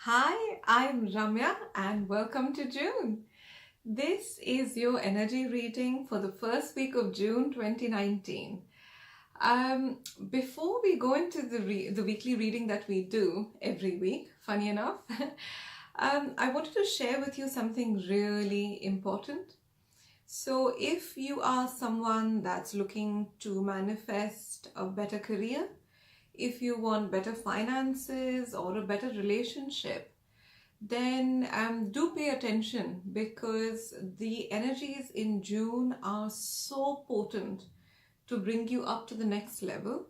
Hi, I'm Ramya and welcome to June. This is your energy reading for the first week of June 2019. Um, Before we go into the weekly reading that we do every week, funny enough, I wanted to share with you something really important. So, if you are someone that's looking to manifest a better career, if you want better finances or a better relationship, then do pay attention because the energies in June are so potent to bring you up to the next level.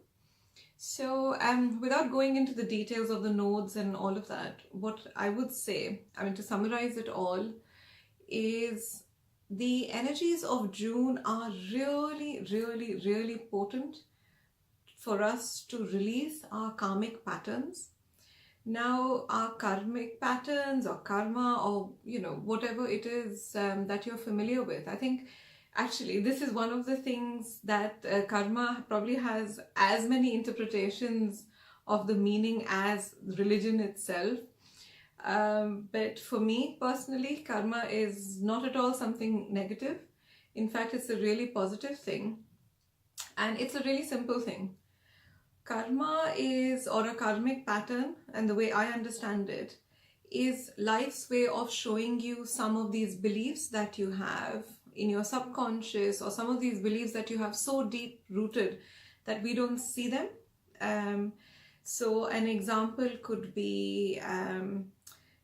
So, without going into the details of the nodes and all of that, what I would say, to summarize it all, is the energies of June are really, really, really potent for us to release our karmic patterns. Now, our karmic patterns or karma or whatever it is that you're familiar with, I think actually this is one of the things that karma probably has as many interpretations of the meaning as religion itself. But for me personally, karma is not at all something negative. In fact, it's a really positive thing, and it's a really simple thing. Karma is, or a karmic pattern, and the way I understand it, is life's way of showing you some of these beliefs that you have in your subconscious, or some of these beliefs that you have so deep rooted that we don't see them. So, an example could be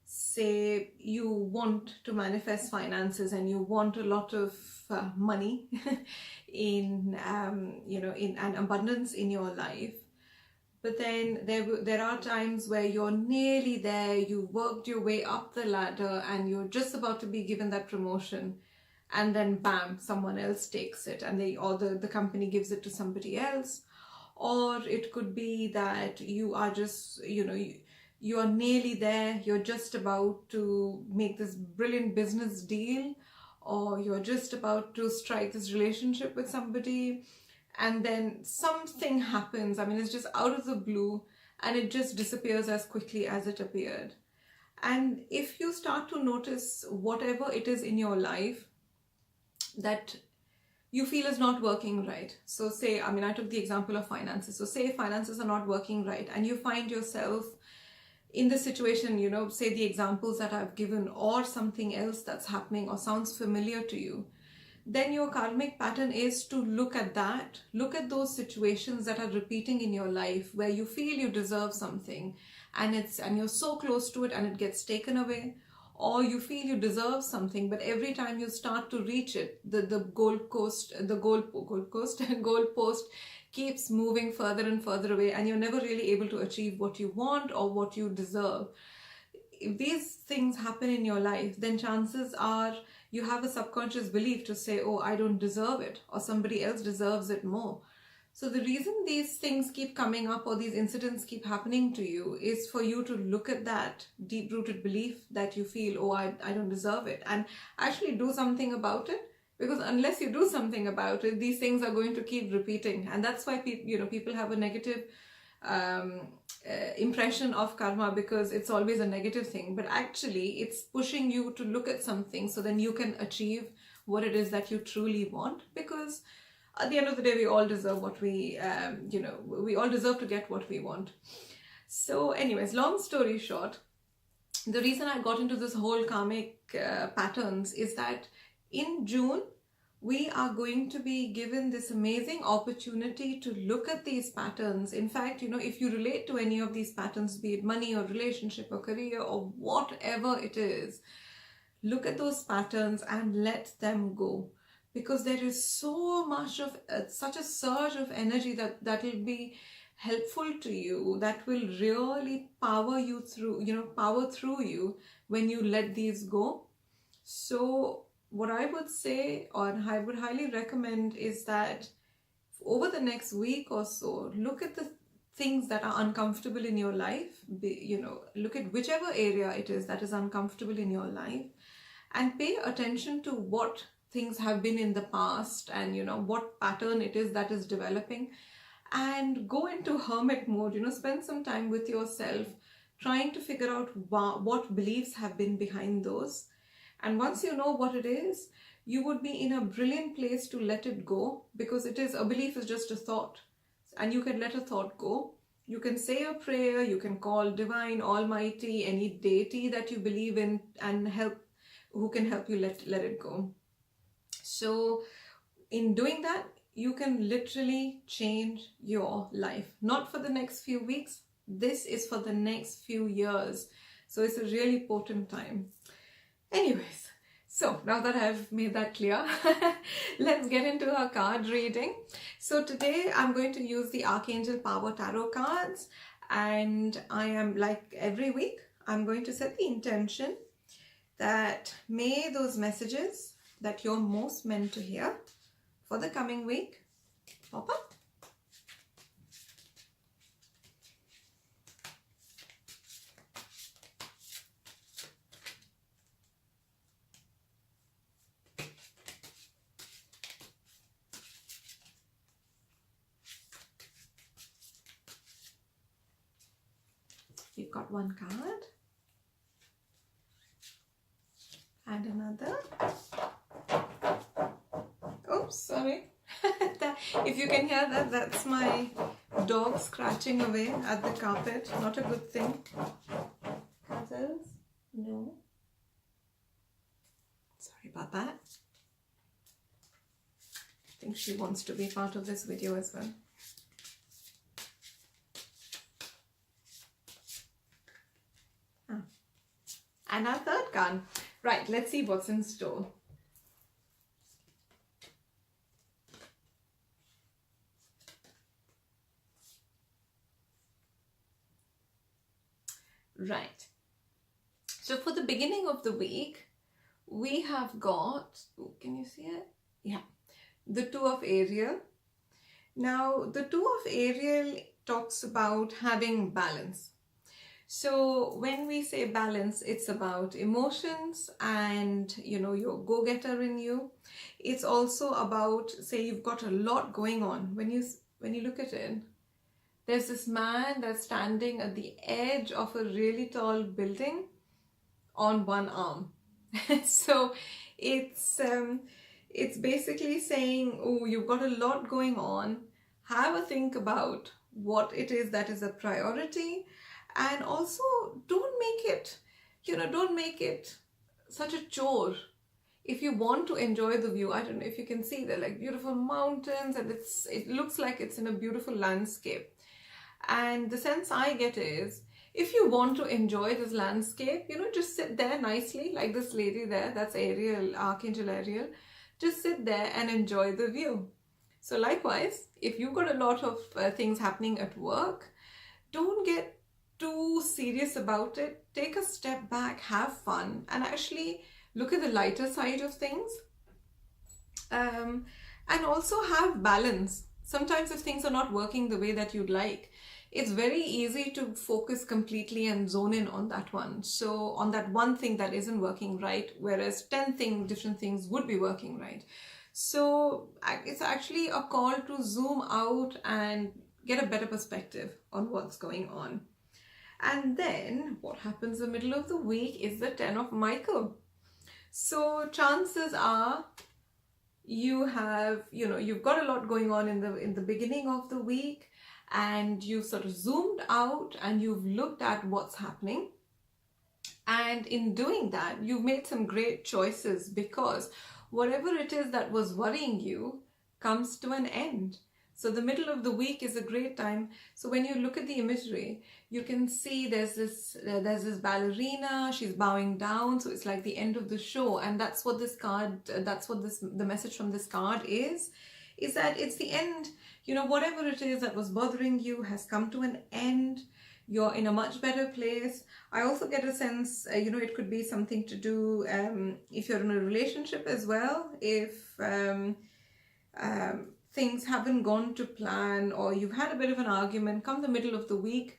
say you want to manifest finances and you want a lot of money in in an abundance in your life. But then there are times where you're nearly there, you worked your way up the ladder and you're just about to be given that promotion, and then bam, someone else takes it, and the company gives it to somebody else. Or it could be that you are just, you are nearly there, you're just about to make this brilliant business deal, or you're just about to strike this relationship with somebody, and then something happens. It's just out of the blue and it just disappears as quickly as it appeared. And if you start to notice whatever it is in your life that you feel is not working right, so say, I took the example of finances. So say finances are not working right and you find yourself in this situation, say the examples that I've given, or something else that's happening or sounds familiar to you, then your karmic pattern is to look at that, look at those situations that are repeating in your life where you feel you deserve something and you're so close to it and it gets taken away, or you feel you deserve something but every time you start to reach it, the goalpost keeps moving further and further away and you're never really able to achieve what you want or what you deserve. If these things happen in your life, then chances are you have a subconscious belief to say, oh, I don't deserve it, or somebody else deserves it more. So the reason these things keep coming up or these incidents keep happening to you is for you to look at that deep-rooted belief that you feel, oh, I don't deserve it, and actually do something about it. Because unless you do something about it, these things are going to keep repeating. And that's why people have a negative impression of karma, because it's always a negative thing, but actually it's pushing you to look at something so then you can achieve what it is that you truly want. Because at the end of the day, we all deserve what we all deserve to get what we want. So anyways, long story short, the reason I got into this whole karmic patterns is that in June we are going to be given this amazing opportunity to look at these patterns. In fact, if you relate to any of these patterns, be it money or relationship or career or whatever it is, look at those patterns and let them go. Because there is so much of such a surge of energy that will be helpful to you, that will really power you through, power through you when you let these go. So what I would say, or I would highly recommend, is that over the next week or so, look at the things that are uncomfortable in your life. Look at whichever area it is that is uncomfortable in your life and pay attention to what things have been in the past and what pattern it is that is developing, and go into hermit mode. Spend some time with yourself trying to figure out what beliefs have been behind those. And once you know what it is, you would be in a brilliant place to let it go, because a belief is just a thought, and you can let a thought go. You can say a prayer, you can call divine, almighty, any deity that you believe in, and who can help you let it go. So in doing that, you can literally change your life, not for the next few weeks. This is for the next few years. So it's a really potent time. Anyways, so now that I've made that clear, let's get into our card reading. So today I'm going to use the Archangel Power Tarot cards, and I am, like every week, I'm going to set the intention that may those messages that you're most meant to hear for the coming week pop up. You've got one card and another. Oops, sorry. If you can hear that, that's my dog scratching away at the carpet. Not a good thing. Puzzles? No. Sorry about that. I think she wants to be part of this video as well. And our third card. Right, let's see what's in store. Right. So for the beginning of the week, we have got, can you see it? Yeah, the Two of Ariel. Now, the Two of Ariel talks about having balance. So when we say balance, it's about emotions and, your go-getter in you. It's also about, say you've got a lot going on. When you look at it, there's this man that's standing at the edge of a really tall building on one arm. So it's basically saying, oh, you've got a lot going on. Have a think about what it is that is a priority. And also don't make it such a chore. If you want to enjoy the view, I don't know if you can see, they're like beautiful mountains, and it looks like it's in a beautiful landscape. And the sense I get is, if you want to enjoy this landscape, just sit there nicely, like this lady there, that's Ariel, Archangel Ariel. Just sit there and enjoy the view. So likewise, if you've got a lot of things happening at work, don't get too serious about it. Take a step back, have fun, and actually look at the lighter side of things. And also have balance. Sometimes if things are not working the way that you'd like, it's very easy to focus completely and zone in on that one. So on that one thing that isn't working right, whereas 10 different things would be working right. So it's actually a call to zoom out and get a better perspective on what's going on. And then what happens in the middle of the week is the 10 of Michael. So chances are you've got a lot going on in the beginning of the week, and you've sort of zoomed out and you've looked at what's happening. And in doing that, you've made some great choices, because whatever it is that was worrying you comes to an end. So the middle of the week is a great time. So when you look at the imagery, you can see there's this ballerina, she's bowing down. So it's like the end of the show. And that's what this card, the message from this card is that it's the end. Whatever it is that was bothering you has come to an end. You're in a much better place. I also get a sense, it could be something to do if you're in a relationship as well. If things haven't gone to plan, or you've had a bit of an argument, come the middle of the week,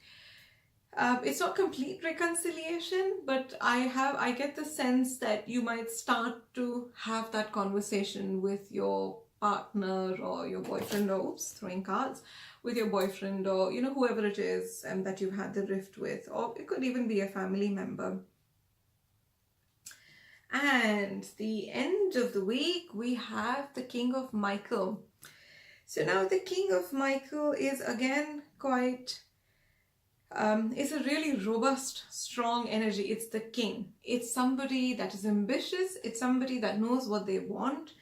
it's not complete reconciliation, but I get the sense that you might start to have that conversation with your partner or your boyfriend, or throwing cards, with your boyfriend, or whoever it is that you've had the rift with, or it could even be a family member. And the end of the week, we have the King of Michael. So now the King of Michael is again quite, it's a really robust, strong energy. It's the king. It's somebody that is ambitious. It's somebody that knows what they want.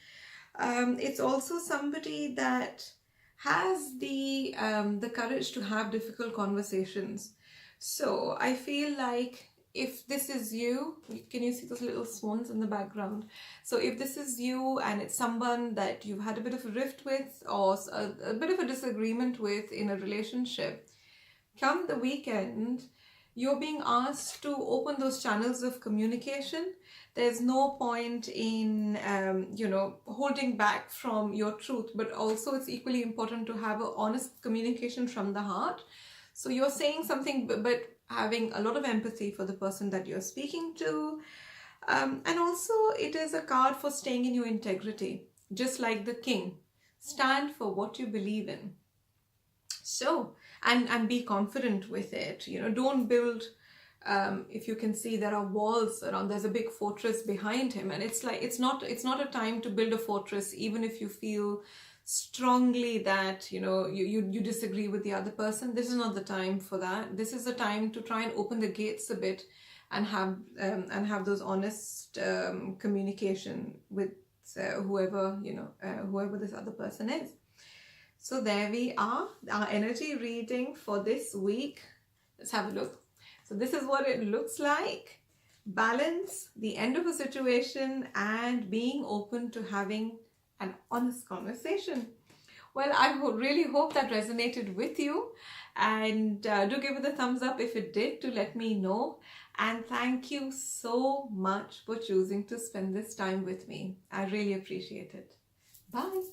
It's also somebody that has the courage to have difficult conversations. So I feel like if this is you, can you see those little swans in the background? So if this is you and it's someone that you've had a bit of a rift with, or a bit of a disagreement with in a relationship, come the weekend, you're being asked to open those channels of communication. There's no point in, holding back from your truth, but also it's equally important to have an honest communication from the heart. So you're saying something, but having a lot of empathy for the person that you're speaking to. And also it is a card for staying in your integrity, just like the king. Stand for what you believe in. So, and be confident with it. Don't build, if you can see, there are walls around, there's a big fortress behind him, and it's like, it's not a time to build a fortress, even if you feel strongly that you disagree with the other person. This is not the time for that. This is the time to try and open the gates a bit and have those honest communication with whoever this other person is. So there we are, our energy reading for this week. Let's have a look. So this is what it looks like. Balance, the end of a situation, and being open to having an honest conversation. Well, I really hope that resonated with you, and do give it a thumbs up if it did, to let me know. And thank you so much for choosing to spend this time with me. I really appreciate it. Bye.